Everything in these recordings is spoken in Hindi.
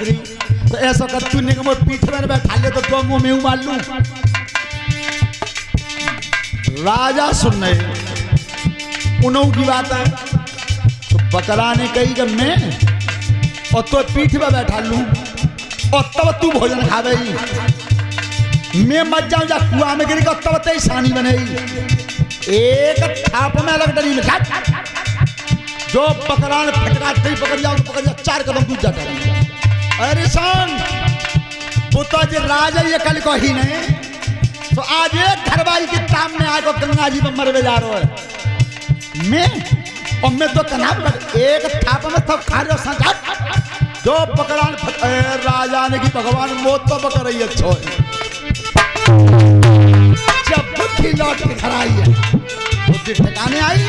नौकरी तो ऐसा कर तू निगम पीठ में बैठा ले तो दो मुंह में मार लूं। राजा सुन रहे उन्हों की बात है तो बकरा ने कही कि मैं और तो पीठ में बैठा लूं और तब तू भोजन खावे मैं मत जाऊं जा कुआं में गिरी तब ते सानी बने एक थाप में अलग डरी में जो बकरा ने फटका दे पकड़ जाओ तो पकड़ जा 4 कदम दूर जाता। अरे सन वो तो आज राजा ये कल को ही नहीं तो आज एक घरवाली के सामने आके गंगा जी में मरवे जा रहा है मैं तो कनाब एक थाप में सब खा रहे हो जो पकड़ा राजा ने की भगवान मौत तो पकड़ रही अच्छो जब बुद्धि लौट के घर आई है बुद्धि ठिकाने आई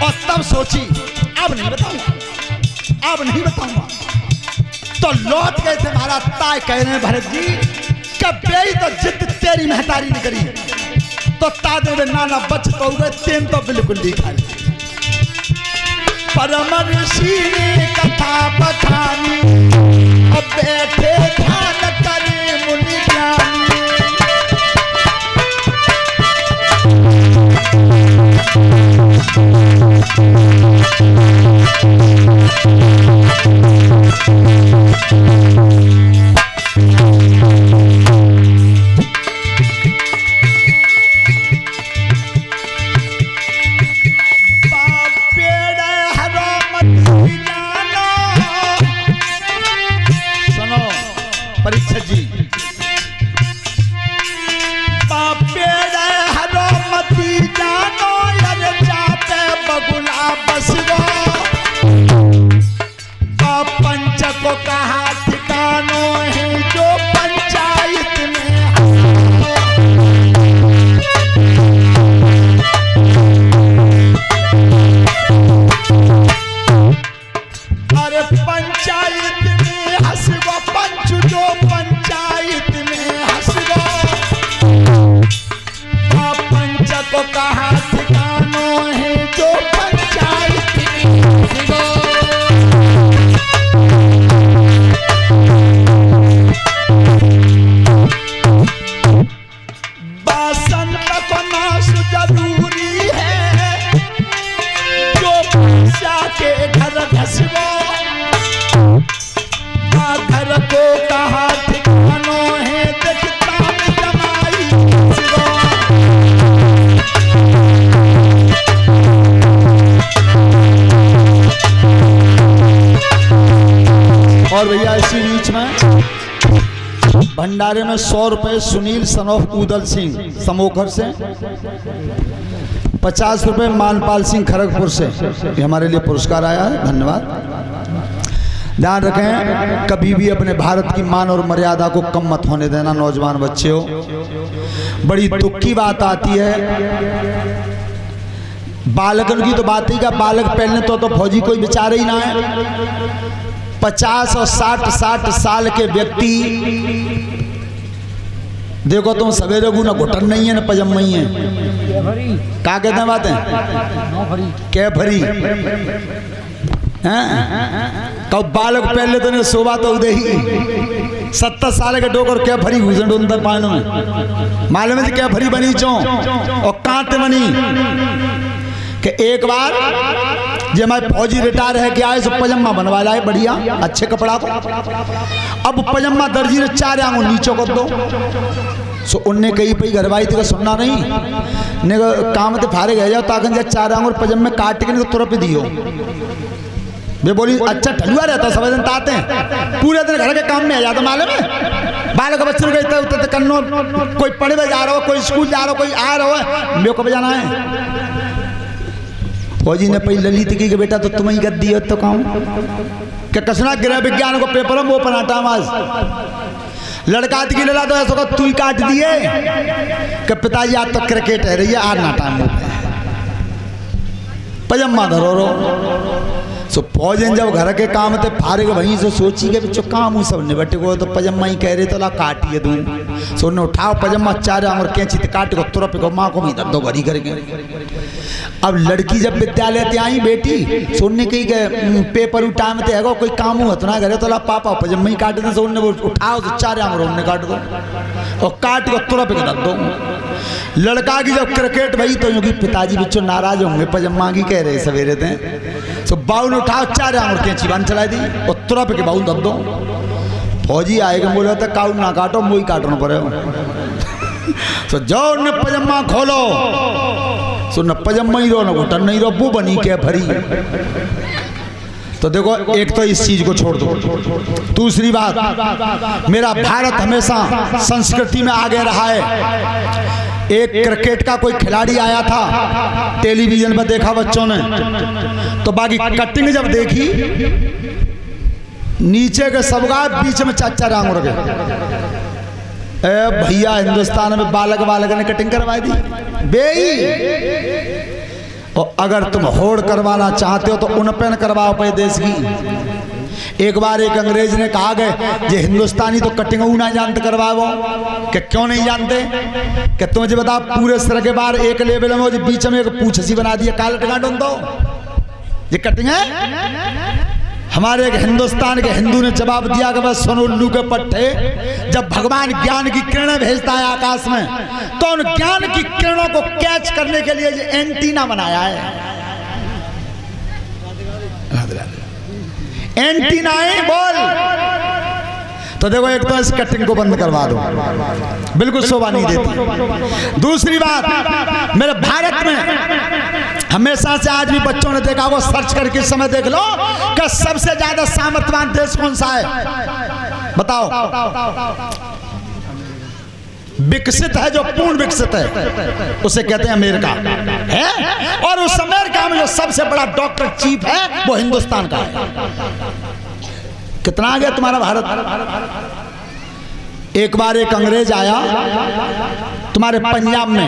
और तब सोची अब नहीं बताऊंगा तो लौट गए थे महाराज ताय कह रहे हैं भरत जी कब बेई तो जिद तेरी महतारी ने करी तो तादे में नाना बच तो गए तेन तो बिल्कुल नहीं खाई। परम ऋषि ने कथा बखानी अब बैठे ध्यान करे मुनि ज्ञानी परीक्षा जी हरोमती जानो यार जाते बगुला बसगो पंच को कहा ठिकानो है जो पंचायत में अरे पंचायत में हंसगो पंच जो पंचायत में हंसगो पंच को कहा ठिकानो है जो पंचायत में हंसगो। बासन को नाश जरूरी है जो पैसा के घर घसगो घर को कहा ठिकानो है देखता जमाई और भैया इसी बीच में भंडारे में 100 रुपए सुनील सनोफ उदल सिंह समोखर से 50 रुपए मानपाल सिंह खड़गपुर से ये हमारे लिए पुरस्कार आया है धन्यवाद। ध्यान रखें कभी भी अपने भारत की मान और मर्यादा को कम मत होने देना नौजवान बच्चे हो। बड़ी दुख की बात आती है बालकन की तो बात ही का बालक पहले तो फौजी कोई बेचारे ही ना है 50 और 60 साल के व्यक्ति देखो तुम सवेरे को ना घुटन नहीं है ना पजम नहीं है क्या कहते हैं बातें क्या भरी कब बालक पहले तो ने शोभा तो उदे ही 70 साल के डोकर क्या भरी घुसन उधर पानो में मालूम है क्या भरी बनी चो और कांटे बनी कि एक बार जब हमारे फौजी रिटायर है कि आए सो पजामा बनवा लाए बढ़िया अच्छे कपड़ा को अब पजामा दर्जी ने 4 आंगों नीचे कर दो सो उनने कही पई घरवाई थी सुनना नहीं ने काम तो फारे गए जाओ ताकन जा 4 आंगों पजामे काट के तो तुरप दियो वे बोली अच्छा ठलुआ रहता सब दिन ताते हैं पूरे दिन घर के काम में आ जाता मालूम है बालक बच्चों के कन्नो कोई पढ़ने जा रहा हो कोई स्कूल जा रहा हो कोई आ रहा हो मेरे को बजाना है फौजी ने पहले ललित की बेटा तो तुम ही कर दिए तो काम क्या कसना गृह विज्ञान को पेपर वो पनाटा माज लड़का की लड़ा तो ऐसा तू ही काट दिए कि पिताजी आज तो क्रिकेट है रही है आज नाटा पजामा धरो रो सो फौजन जब घर के काम थे फारिग वहीं से सोची के बिचो काम हूँ सब निबट गो तो पजम्मा ही कह रहे तो ला काटिए दूँ सो ने उठाओ पजम्मा चार और कैंची काट को तुरप को माँ को भी दर्दो भरी करके। अब लड़की जब विद्यालय ते आई बेटी सोने कही के पेपर उठाम ते है कोई काम हुआ तो ना करे तो ला पापा पजम्मा ही काट दे सोने वो उठाओ तो चार और उन्हें काट दो और काट को तुरप के दर्दो। लड़का की जब क्रिकेट भई तो यूँ की पिताजी बिचो नाराज होंगे पजम्मा की कह रहे सवेरे थे सो बाऊ ने उठाओ चार और कैंची बन चलाई दी और तुरप के बाऊ दब दो। फौजी आएगा बोला था काऊ ना काटो मुई काटना पड़े तो जाओ न पजम्मा खोलो सो न पजम्मा ही रो न घुटन नहीं रो वो बनी क्या भरी। तो देखो एक तो इस चीज को छोड़ दो। दूसरी बात मेरा भारत हमेशा संस्कृति में आगे रहा है। एक क्रिकेट का कोई खिलाड़ी आया था टेलीविजन पर देखा बच्चों ने तो बाकी कटिंग जब देखी नीचे के सब गाय बीच में चाचा रांग उड़ गए। भैया हिंदुस्तान में बालक बालक ने कटिंग करवाई दी बेई। और अगर तुम होड़ करवाना चाहते हो तो उन पेन करवाओ पे देश की। एक बार एक अंग्रेज ने कहा गए जे हिंदुस्तानी तो कटिंग ना जानते करवाओ कि क्यों नहीं जानते कि तुम मुझे बताओ पूरे सिर के बार एक लेवल में बीच में एक पूछ सी बना दिया काला टका डोन दो ये कटिंग है। हमारे एक हिंदुस्तान के हिंदू ने जवाब दिया कि बस सुनो उल्लू के पट्टे जब भगवान ज्ञान की किरणें भेजता है आकाश में तो उन ज्ञान की किरणों को कैच करने के लिए एंटीना बनाया है। एंटीना है बोल तो देखो एक तो इस कटिंग को बंद करवा दो बिल्कुल शोभा नहीं देती। दूसरी बात मेरे भारत में हमेशा से आज भी बच्चों ने देखा वो सर्च करके समय देख लो कि सबसे ज्यादा सामर्थ्यवान देश कौन सा है बताओ। विकसित है जो पूर्ण विकसित है उसे कहते हैं अमेरिका है और उस अमेरिका में जो सबसे बड़ा डॉक्टर चीफ है वो हिंदुस्तान का है। कितना आ गया तुम्हारा भारत। एक बार एक अंग्रेज आया तुम्हारे पंजाब में